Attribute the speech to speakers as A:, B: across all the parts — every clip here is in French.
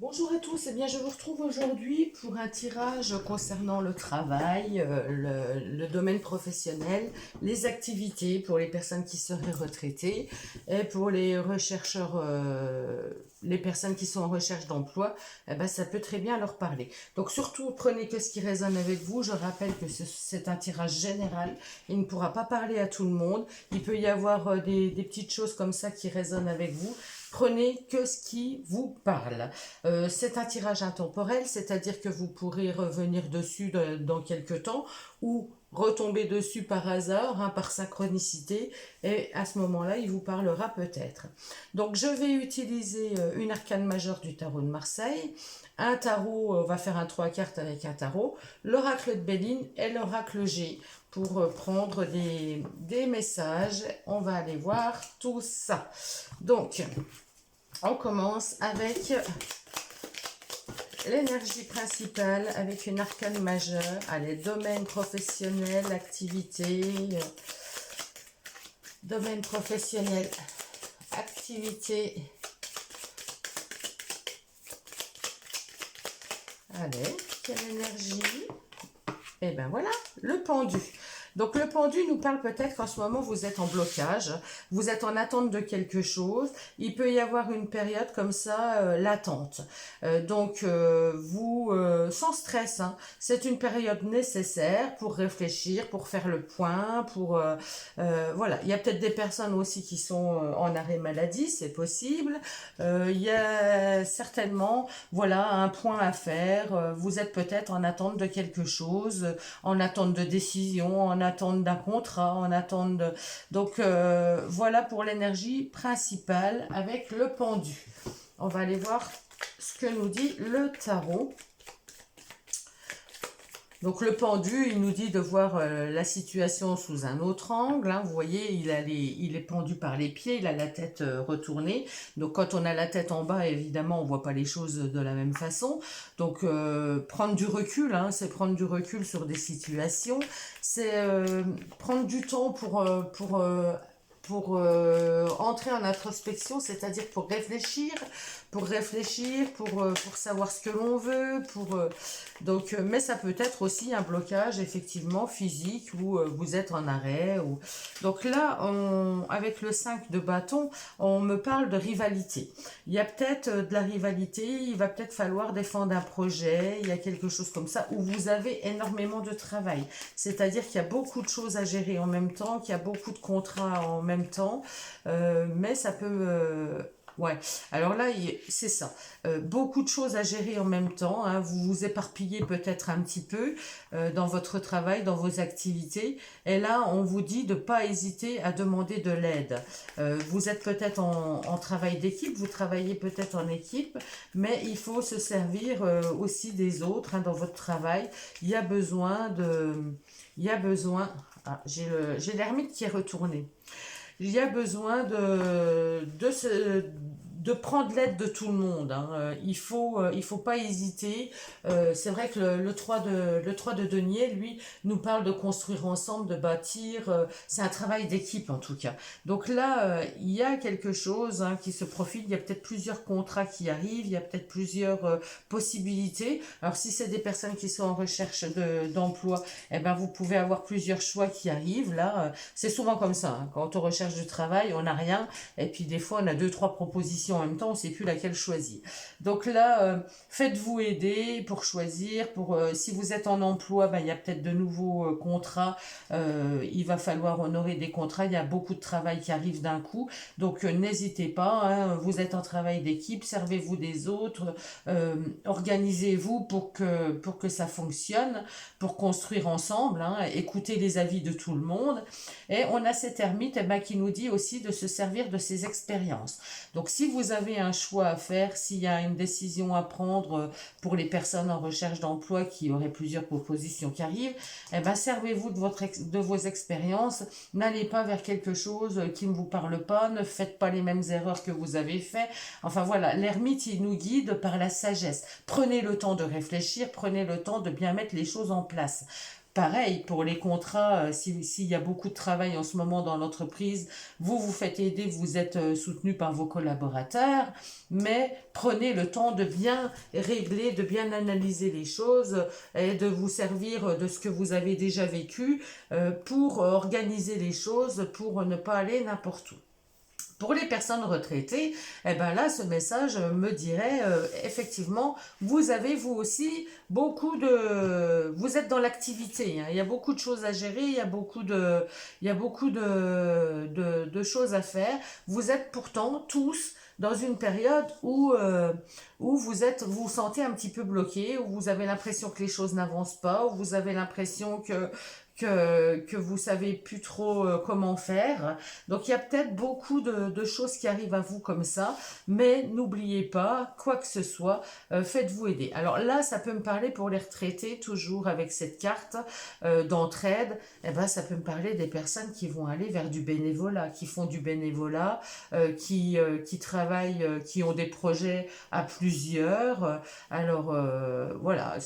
A: Bonjour à tous, eh bien, je vous retrouve aujourd'hui pour un tirage concernant le travail, le domaine professionnel, les activités pour les personnes qui seraient retraitées et pour les rechercheurs, les personnes qui sont en recherche d'emploi, eh ben, ça peut très bien leur parler. Donc surtout, prenez que ce qui résonne avec vous. Je rappelle que c'est un tirage général, il ne pourra pas parler à tout le monde. Il peut y avoir des petites choses comme ça qui résonnent avec vous. Prenez que ce qui vous parle. C'est un tirage intemporel, c'est-à-dire que vous pourrez revenir dessus dans quelques temps ou retomber dessus par hasard, par synchronicité, et à ce moment-là, il vous parlera peut-être. Donc, je vais utiliser une arcane majeure du tarot de Marseille, un tarot, on va faire un 3 cartes avec un tarot, l'oracle de Béline et l'oracle G pour prendre des messages. On va aller voir tout ça. Donc, on commence avec l'énergie principale, avec une arcane majeure. Allez, domaine professionnel, activité, domaine professionnel, activité. Allez, quelle énergie? Et bien voilà, le pendu. Donc le pendu nous parle peut-être qu'en ce moment vous êtes en blocage, vous êtes en attente de quelque chose, il peut y avoir une période comme ça latente. Vous, sans stress, c'est une période nécessaire pour réfléchir, pour faire le point, voilà. Il y a peut-être des personnes aussi qui sont en arrêt maladie, c'est possible. Il y a certainement, voilà, un point à faire. Vous êtes peut-être en attente de quelque chose, en attente de décision, en attente d'un contrat, en attente de... Donc voilà pour l'énergie principale avec le pendu. On va aller voir ce que nous dit le tarot. Donc le pendu, il nous dit de voir la situation sous un autre angle. Vous voyez, il est pendu par les pieds, il a la tête retournée. Donc quand on a la tête en bas, évidemment, on ne voit pas les choses de la même façon. Donc prendre du recul, c'est prendre du recul sur des situations. C'est prendre du temps pour entrer en introspection, c'est-à-dire pour réfléchir, pour savoir ce que l'on veut, mais ça peut être aussi un blocage effectivement physique où vous êtes en arrêt. Donc là, avec le 5 de bâton, on me parle de rivalité. Il y a peut-être de la rivalité, il va peut-être falloir défendre un projet, il y a quelque chose comme ça où vous avez énormément de travail. C'est-à-dire qu'il y a beaucoup de choses à gérer en même temps, qu'il y a beaucoup de contrats en même temps, mais ça peut... Ouais, alors là, c'est ça. Beaucoup de choses à gérer en même temps. Vous vous éparpillez peut-être un petit peu dans votre travail, dans vos activités. Et là, on vous dit de ne pas hésiter à demander de l'aide. Vous êtes peut-être en travail d'équipe, vous travaillez peut-être en équipe, mais il faut se servir aussi des autres dans votre travail. Il y a besoin de... Il y a besoin... Ah, j'ai l'ermite qui est retourné. Il y a besoin de prendre l'aide de tout le monde. Il faut pas hésiter. C'est vrai que le 3 de denier, lui, nous parle de construire ensemble, de bâtir. C'est un travail d'équipe en tout cas. Donc là, il y a quelque chose qui se profile. Il y a peut-être plusieurs contrats qui arrivent. Il y a peut-être plusieurs possibilités. Alors si c'est des personnes qui sont en recherche d'emploi, eh ben, vous pouvez avoir plusieurs choix qui arrivent. Là, c'est souvent comme ça. Quand on recherche du travail, on n'a rien. Et puis des fois, on a 2-3 propositions en même temps, on ne sait plus laquelle choisir. Donc là, faites-vous aider pour choisir. Si vous êtes en emploi, il y a peut-être de nouveaux contrats. Il va falloir honorer des contrats. Il y a beaucoup de travail qui arrive d'un coup. Donc n'hésitez pas. Vous êtes en travail d'équipe, servez-vous des autres. Organisez-vous pour que ça fonctionne, pour construire ensemble. Écoutez les avis de tout le monde. Et on a cette ermite qui nous dit aussi de se servir de ses expériences. Donc si vous avez un choix à faire, s'il y a une décision à prendre pour les personnes en recherche d'emploi qui auraient plusieurs propositions qui arrivent, servez-vous de vos expériences. N'allez pas vers quelque chose qui ne vous parle pas, ne faites pas les mêmes erreurs que vous avez fait. Enfin voilà, l'ermite, il nous guide par la sagesse. Prenez le temps de réfléchir, prenez le temps de bien mettre les choses en place. pareil, pour les contrats, s'il y a beaucoup de travail en ce moment dans l'entreprise, vous vous faites aider, vous êtes soutenu par vos collaborateurs, mais prenez le temps de bien régler, de bien analyser les choses et de vous servir de ce que vous avez déjà vécu pour organiser les choses, pour ne pas aller n'importe où. Pour les personnes retraitées, eh ben là, ce message me dirait, effectivement, vous avez vous aussi beaucoup de... Vous êtes dans l'activité, hein. Il y a beaucoup de choses à gérer, il y a beaucoup de choses à faire. Vous êtes pourtant tous dans une période où vous sentez un petit peu bloqué, où vous avez l'impression que les choses n'avancent pas, où vous avez l'impression que vous savez plus trop comment faire. Donc il y a peut-être beaucoup de choses qui arrivent à vous comme ça, mais n'oubliez pas, quoi que ce soit, faites-vous aider. Alors là, ça peut me parler pour les retraités, toujours avec cette carte d'entraide, eh ben, ça peut me parler des personnes qui vont aller vers du bénévolat, qui font du bénévolat, qui travaillent, qui ont des projets à plusieurs. Alors voilà,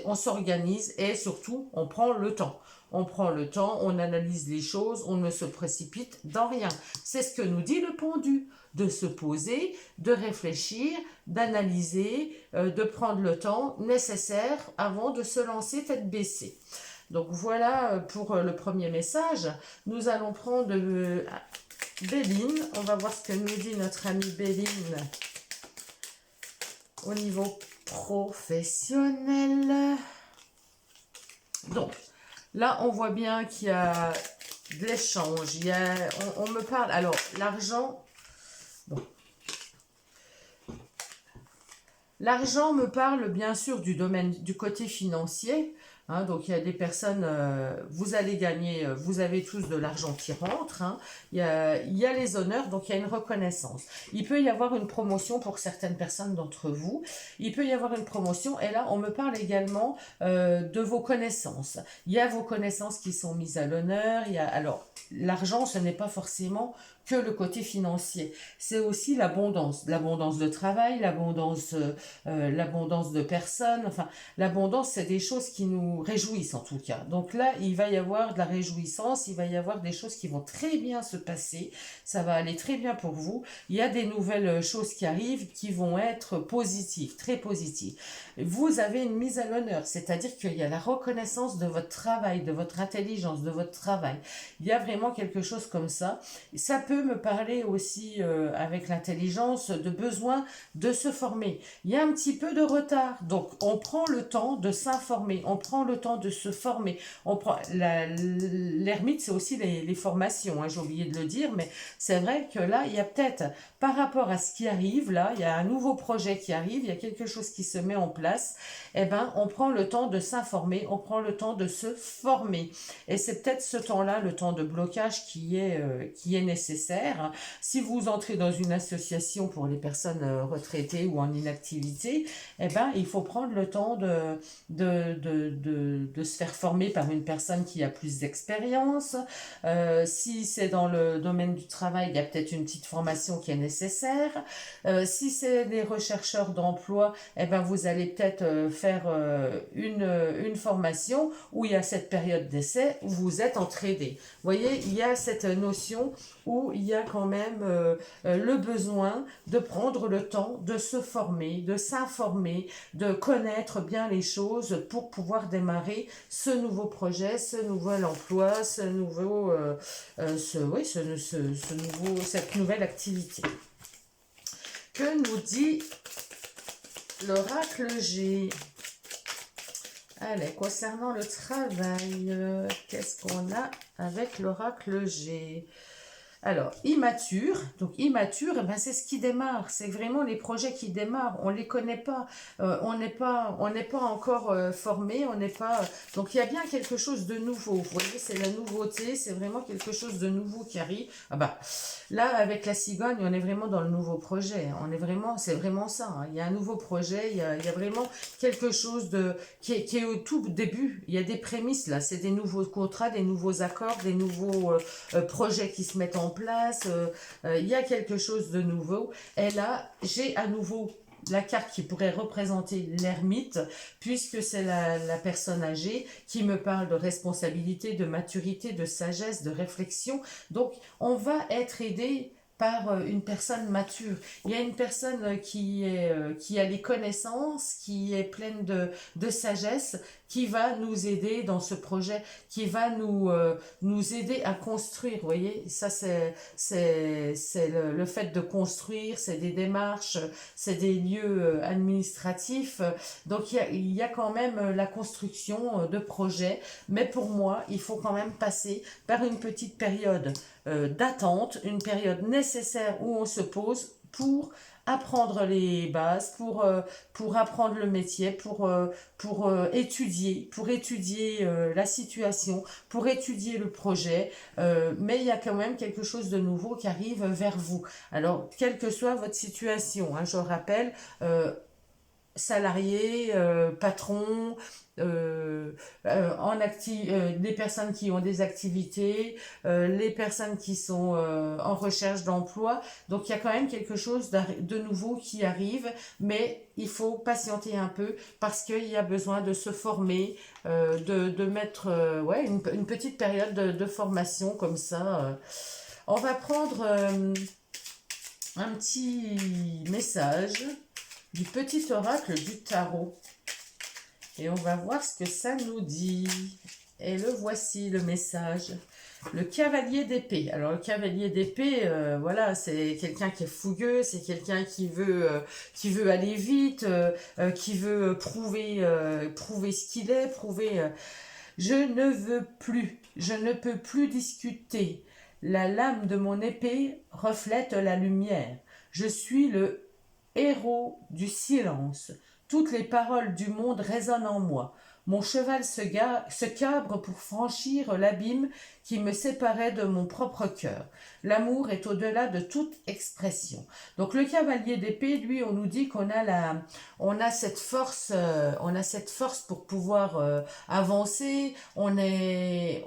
A: on s'organise et surtout, on prend le temps. On prend le temps, on analyse les choses, on ne se précipite dans rien. C'est ce que nous dit le pendu, de se poser, de réfléchir, d'analyser, de prendre le temps nécessaire avant de se lancer tête baissée. Donc voilà pour le premier message. Nous allons prendre Béline. On va voir ce que nous dit notre amie Béline au niveau professionnel. Donc, là, on voit bien qu'il y a de l'échange. On me parle... Alors, l'argent... Bon. L'argent me parle bien sûr du domaine, du côté financier. Hein, donc, il y a des personnes... vous allez gagner... vous avez tous de l'argent qui rentre. Hein. Il y a les honneurs, donc il y a une reconnaissance. Il peut y avoir une promotion pour certaines personnes d'entre vous. Il peut y avoir une promotion. Et là, on me parle également de vos connaissances. Il y a vos connaissances qui sont mises à l'honneur. Alors, l'argent, ce n'est pas forcément que le côté financier. C'est aussi l'abondance de travail, l'abondance de personnes. Enfin, l'abondance, c'est des choses qui nous réjouissent en tout cas. Donc là, il va y avoir de la réjouissance, il va y avoir des choses qui vont très bien se passer. Ça va aller très bien pour vous. Il y a des nouvelles choses qui arrivent qui vont être positives, très positives. Vous avez une mise à l'honneur, c'est-à-dire qu'il y a la reconnaissance de votre travail, de votre intelligence, de votre travail. Il y a vraiment quelque chose comme ça. Ça peut me parler aussi avec l'intelligence de besoin de se former. Il y a un petit peu de retard, donc on prend le temps de s'informer, on prend le temps de se former. L'ermite, c'est aussi les formations, hein, j'ai oublié de le dire, mais c'est vrai que là, il y a peut-être, par rapport à ce qui arrive, là, il y a un nouveau projet qui arrive, il y a quelque chose qui se met en place, eh ben, on prend le temps de s'informer, on prend le temps de se former. Et c'est peut-être ce temps-là, le temps de blocage qui est nécessaire. Si vous entrez dans une association pour les personnes retraitées ou en inactivité, eh ben, il faut prendre le temps de se faire former par une personne qui a plus d'expérience. Si c'est dans le domaine du travail, il y a peut-être une petite formation qui est nécessaire. Si c'est des rechercheurs d'emploi, eh ben, vous allez peut-être faire une formation où il y a cette période d'essai où vous êtes entraîné. Vous voyez, il y a cette notion où il y a quand même le besoin de prendre le temps de se former, de s'informer, de connaître bien les choses pour pouvoir démarrer ce nouveau projet, ce nouvel emploi, cette nouvelle activité. Que nous dit l'oracle G? Allez, concernant le travail, qu'est-ce qu'on a avec l'oracle G? Alors, immature, donc immature, eh ben, c'est ce qui démarre, c'est vraiment les projets qui démarrent, on ne les connaît pas, on n'est pas encore formé, on n'est pas... Donc il y a bien quelque chose de nouveau, vous voyez, c'est la nouveauté, c'est vraiment quelque chose de nouveau qui arrive. Ah bah, là, avec la cigogne, on est vraiment dans le nouveau projet, c'est vraiment ça, hein. Il y a un nouveau projet, il y a vraiment quelque chose qui est au tout début, il y a des prémices là, c'est des nouveaux contrats, des nouveaux accords, des nouveaux projets qui se mettent en place, il y a quelque chose de nouveau. Et là, j'ai à nouveau la carte qui pourrait représenter l'ermite, puisque c'est la personne âgée qui me parle de responsabilité, de maturité, de sagesse, de réflexion. Donc, on va être aidé par une personne mature. Il y a une personne qui a les connaissances, qui est pleine de sagesse, qui va nous aider dans ce projet, qui va nous aider à construire. Vous voyez, ça c'est le fait de construire, c'est des démarches, c'est des lieux administratifs. Donc il y a quand même la construction de projets, mais pour moi, il faut quand même passer par une petite période d'attente, une période nécessaire où on se pose pour apprendre les bases, pour apprendre le métier, pour étudier la situation, pour étudier le projet, mais il y a quand même quelque chose de nouveau qui arrive vers vous. Alors, quelle que soit votre situation, hein, je rappelle, salariés, patrons, les personnes qui ont des activités, les personnes qui sont en recherche d'emploi. Donc il y a quand même quelque chose de nouveau qui arrive, mais il faut patienter un peu parce qu'il y a besoin de se former, de mettre ouais, une petite période de formation comme ça. On va prendre un petit message du petit oracle du tarot. Et on va voir ce que ça nous dit. Et le voici, le message. Le cavalier d'épée. Alors, le cavalier d'épée, voilà, c'est quelqu'un qui est fougueux, c'est quelqu'un qui veut aller vite, qui veut prouver ce qu'il est, je ne peux plus discuter. La lame de mon épée reflète la lumière. Je suis le héros du silence. Toutes les paroles du monde résonnent en moi. Mon cheval se cabre pour franchir l'abîme qui me séparait de mon propre cœur. L'amour est au-delà de toute expression. Donc le cavalier d'épée, lui, on nous dit qu'on a cette force, pour pouvoir avancer. On est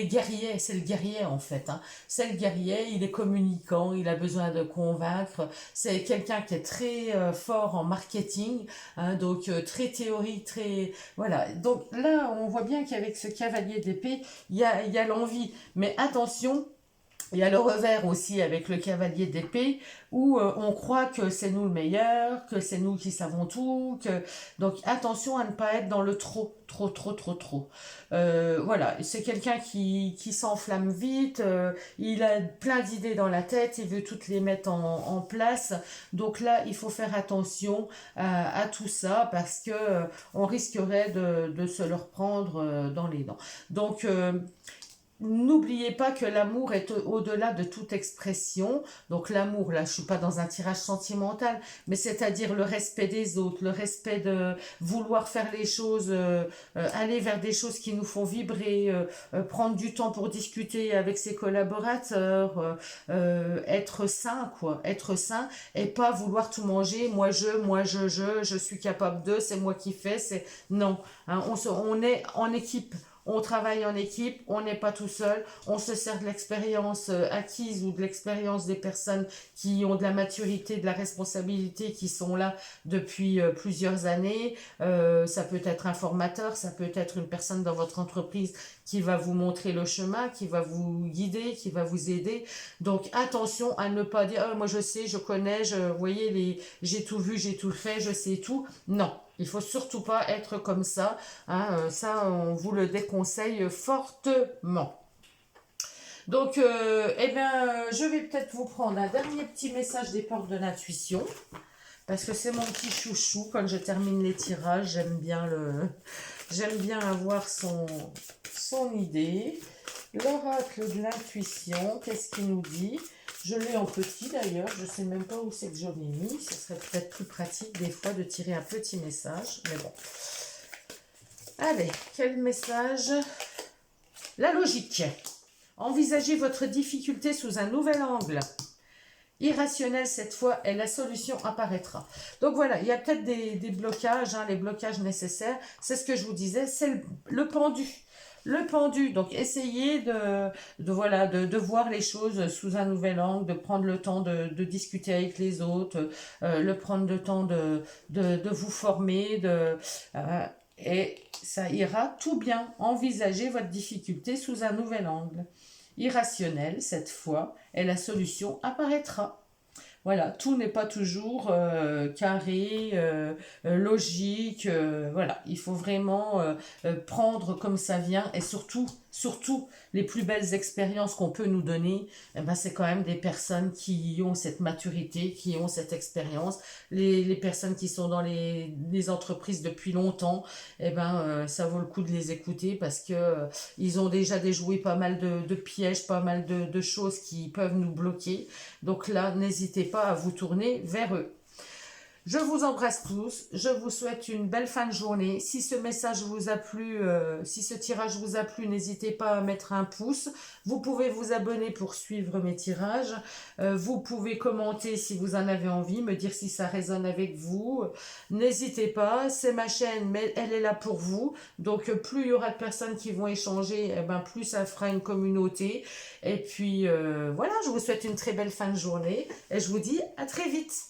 A: guerrier, c'est le guerrier en fait. Hein. C'est le guerrier, il est communicant, il a besoin de convaincre. C'est quelqu'un qui est très fort en marketing, hein, donc très théorie, très voilà. Donc là, on voit bien qu'avec ce cavalier d'épée, il y a l'envie. Mais attention, il y a le revers aussi avec le cavalier d'épée où on croit que c'est nous le meilleur, que c'est nous qui savons tout. Donc attention à ne pas être dans le trop. Voilà, c'est quelqu'un qui s'enflamme vite, il a plein d'idées dans la tête, il veut toutes les mettre en place. Donc là, il faut faire attention à tout ça parce que on risquerait de se le reprendre dans les dents. Donc n'oubliez pas que l'amour est au-delà de toute expression. Donc l'amour, là, je ne suis pas dans un tirage sentimental, mais c'est-à-dire le respect des autres, le respect de vouloir faire les choses, aller vers des choses qui nous font vibrer, prendre du temps pour discuter avec ses collaborateurs, être sain, quoi. Être sain et pas vouloir tout manger. Moi, je suis capable de, c'est moi qui fais. Non, hein, on est en équipe. On travaille en équipe, on n'est pas tout seul, on se sert de l'expérience acquise ou de l'expérience des personnes qui ont de la maturité, de la responsabilité, qui sont là depuis plusieurs années. Ça peut être un formateur, ça peut être une personne dans votre entreprise qui va vous montrer le chemin, qui va vous guider, qui va vous aider. Donc attention à ne pas dire moi je sais, je connais, vous voyez, j'ai tout vu, j'ai tout fait, je sais tout. Non. Il ne faut surtout pas être comme ça. Hein, ça, on vous le déconseille fortement. Donc, je vais peut-être vous prendre un dernier petit message des portes de l'intuition. Parce que c'est mon petit chouchou. Quand je termine les tirages, j'aime bien avoir son idée. L'oracle de l'intuition, qu'est-ce qu'il nous dit ? Je l'ai en petit d'ailleurs, je ne sais même pas où c'est que je l'ai mis. Ce serait peut-être plus pratique des fois de tirer un petit message, mais bon. Allez, quel message? La logique. Envisagez votre difficulté sous un nouvel angle. Irrationnel cette fois et la solution apparaîtra. Donc voilà, il y a peut-être des blocages, hein, les blocages nécessaires. C'est ce que je vous disais, c'est le pendu. Le pendu, donc essayez voilà, de voir les choses sous un nouvel angle, de prendre le temps de discuter avec les autres, prendre le temps de vous former, euh, et ça ira tout bien. Envisagez votre difficulté sous un nouvel angle. Irrationnel, cette fois, et la solution apparaîtra. Voilà, tout n'est pas toujours carré, logique. Voilà, il faut vraiment prendre comme ça vient et surtout, les plus belles expériences qu'on peut nous donner, eh ben, c'est quand même des personnes qui ont cette maturité, qui ont cette expérience. Les personnes qui sont dans les entreprises depuis longtemps, eh ben, ça vaut le coup de les écouter parce que ils ont déjà déjoué pas mal de pièges, pas mal de choses qui peuvent nous bloquer. Donc là, n'hésitez pas à vous tourner vers eux. Je vous embrasse tous, je vous souhaite une belle fin de journée. Si ce message vous a plu, si ce tirage vous a plu, n'hésitez pas à mettre un pouce. Vous pouvez vous abonner pour suivre mes tirages. Vous pouvez commenter si vous en avez envie, me dire si ça résonne avec vous. N'hésitez pas, c'est ma chaîne, mais elle est là pour vous. Donc plus il y aura de personnes qui vont échanger, eh ben, plus ça fera une communauté. Et puis voilà, je vous souhaite une très belle fin de journée et je vous dis à très vite.